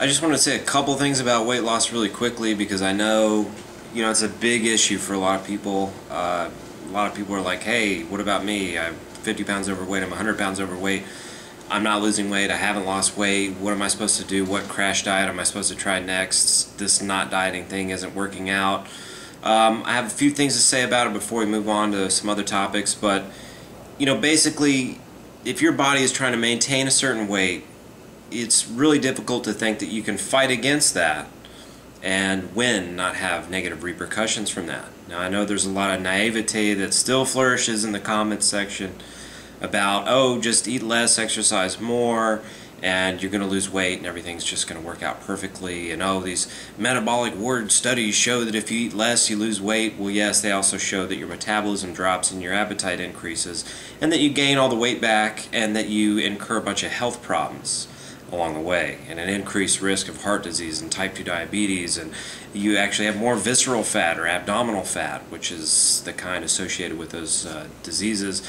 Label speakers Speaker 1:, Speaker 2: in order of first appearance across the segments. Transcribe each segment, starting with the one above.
Speaker 1: I just want to say a couple things about weight loss really quickly because I know, it's a big issue for a lot of people. A lot of people are like, hey, what about me? I'm 50 pounds overweight, I'm 100 pounds overweight, I'm not losing weight, I haven't lost weight, what am I supposed to do? What crash diet am I supposed to try next? This not dieting thing isn't working out. I have a few things to say about it before we move on to some other topics, but basically, if your body is trying to maintain a certain weight, it's really difficult to think that you can fight against that and win, not have negative repercussions from that. Now, I know there's a lot of naivete that still flourishes in the comments section about, oh, just eat less, exercise more, and you're going to lose weight and everything's just going to work out perfectly. And oh, these metabolic ward studies show that if you eat less, you lose weight. Well, yes, they also show that your metabolism drops and your appetite increases, and that you gain all the weight back, and that you incur a bunch of health problems along the way, and an increased risk of heart disease and type 2 diabetes, and you actually have more visceral fat or abdominal fat, which is the kind associated with those diseases.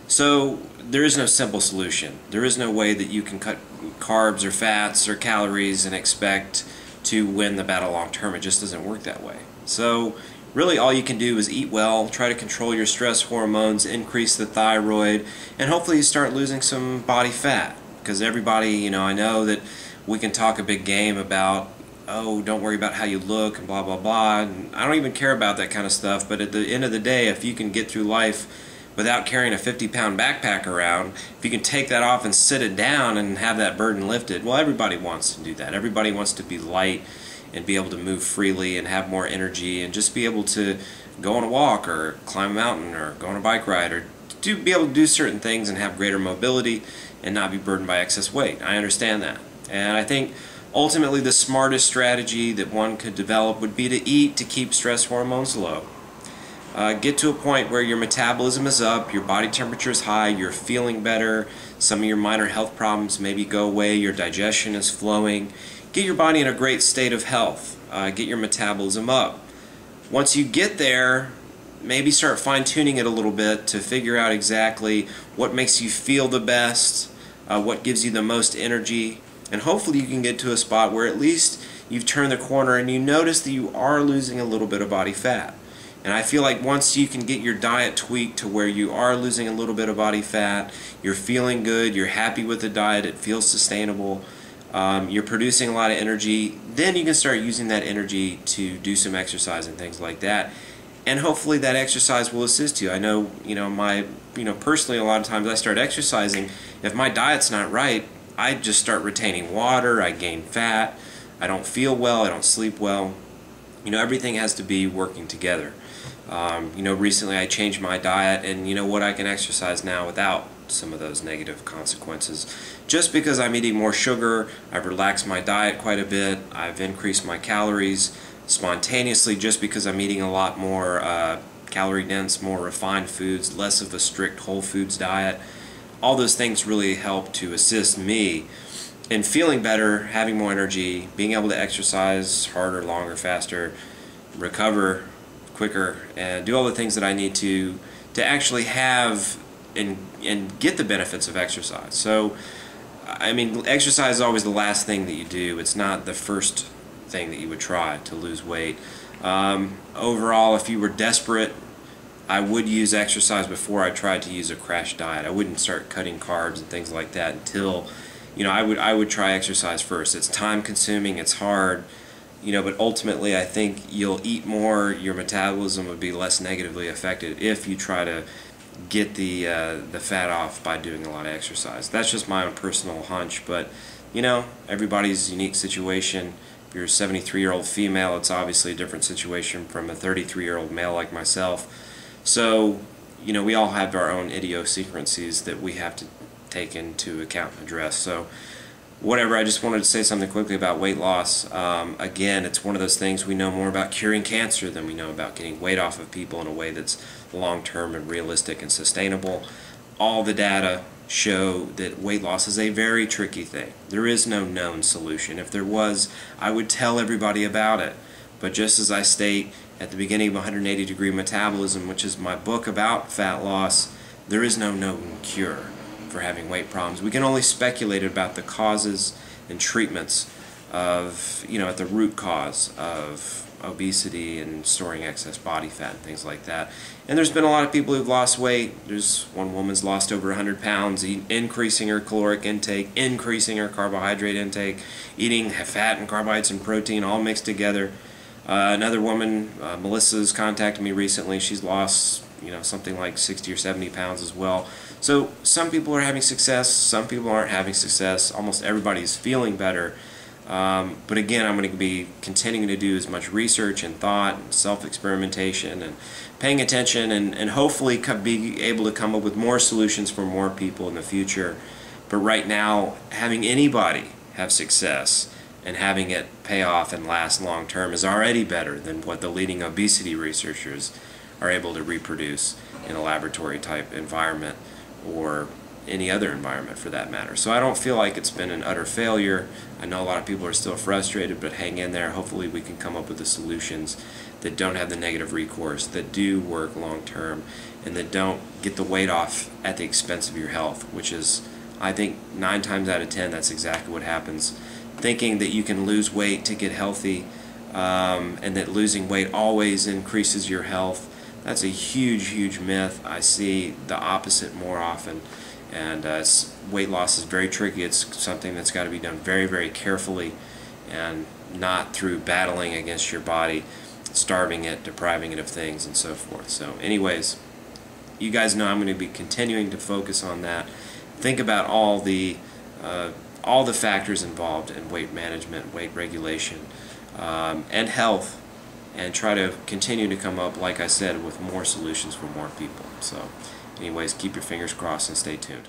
Speaker 1: So there is no simple solution. There is no way that you can cut carbs or fats or calories and expect to win the battle long term. It just doesn't work that way. So really all you can do is eat well, try to control your stress hormones, increase the thyroid, and hopefully you start losing some body fat. Because everybody, I know that we can talk a big game about, oh, don't worry about how you look and blah, blah, blah. And I don't even care about that kind of stuff, but at the end of the day, if you can get through life without carrying a 50-pound backpack around, if you can take that off and sit it down and have that burden lifted, well, everybody wants to do that. Everybody wants to be light and be able to move freely and have more energy and just be able to go on a walk or climb a mountain or go on a bike ride or be able to do certain things and have greater mobility and not be burdened by excess weight. I understand that. And I think ultimately the smartest strategy that one could develop would be to eat to keep stress hormones low. Get to a point where your metabolism is up, your body temperature is high, you're feeling better, some of your minor health problems maybe go away, your digestion is flowing. Get your body in a great state of health. Get your metabolism up. Once you get there, maybe start fine-tuning it a little bit to figure out exactly what makes you feel the best, what gives you the most energy, and hopefully you can get to a spot where at least you've turned the corner and you notice that you are losing a little bit of body fat. And I feel like once you can get your diet tweaked to where you are losing a little bit of body fat, you're feeling good, you're happy with the diet, it feels sustainable, you're producing a lot of energy, then you can start using that energy to do some exercise and things like that. And hopefully that exercise will assist you. I know, personally a lot of times I start exercising, if my diet's not right, I just start retaining water, I gain fat, I don't feel well, I don't sleep well. Everything has to be working together. Recently I changed my diet, and I can exercise now without some of those negative consequences. Just because I'm eating more sugar, I've relaxed my diet quite a bit, I've increased my calories spontaneously just because I'm eating a lot more calorie dense, more refined foods, less of a strict whole foods diet. All those things really help to assist me in feeling better, having more energy, being able to exercise harder, longer, faster, recover quicker, and do all the things that I need to actually have and get the benefits of exercise. So, exercise is always the last thing that you do. It's not the first thing that you would try to lose weight. Overall, if you were desperate, I would use exercise before I tried to use a crash diet. I wouldn't start cutting carbs and things like that until, I would try exercise first. It's time consuming, it's hard, but ultimately I think you'll eat more, your metabolism would be less negatively affected if you try to get the fat off by doing a lot of exercise. That's just my own personal hunch, but everybody's unique situation. If you're a 73-year-old female, it's obviously a different situation from a 33-year-old male like myself. So, we all have our own idiosyncrasies that we have to take into account and address. So, whatever, I just wanted to say something quickly about weight loss. Again, it's one of those things, we know more about curing cancer than we know about getting weight off of people in a way that's long-term and realistic and sustainable. All the data show that weight loss is a very tricky thing. There is no known solution. If there was, I would tell everybody about it. But just as I state at the beginning of 180 Degree Metabolism, which is my book about fat loss, there is no known cure for having weight problems. We can only speculate about the causes and treatments of, at the root cause of obesity and storing excess body fat and things like that. And there's been a lot of people who've lost weight. There's one woman's lost over 100 pounds, increasing her caloric intake, increasing her carbohydrate intake, eating fat and carbohydrates and protein all mixed together. Another woman, Melissa's contacted me recently. She's lost, something like 60 or 70 pounds as well. So some people are having success, some people aren't having success. Almost everybody's feeling better. But again, I'm going to be continuing to do as much research and thought and self-experimentation and paying attention and hopefully be able to come up with more solutions for more people in the future. But right now, having anybody have success and having it pay off and last long term is already better than what the leading obesity researchers are able to reproduce in a laboratory type environment or any other environment for that matter. So I don't feel like it's been an utter failure. I know a lot of people are still frustrated, but hang in there. Hopefully we can come up with the solutions that don't have the negative recourse, that do work long term, and that don't get the weight off at the expense of your health, which is, I think, 9 times out of 10, that's exactly what happens. Thinking that you can lose weight to get healthy, and that losing weight always increases your health, that's a huge, huge myth. I see the opposite more often. And weight loss is very tricky. It's something that's got to be done very, very carefully and not through battling against your body, starving it, depriving it of things, and so forth. So anyways, you guys know I'm going to be continuing to focus on that. Think about all the factors involved in weight management, weight regulation, and health, and try to continue to come up, like I said, with more solutions for more people. So anyways, keep your fingers crossed and stay tuned.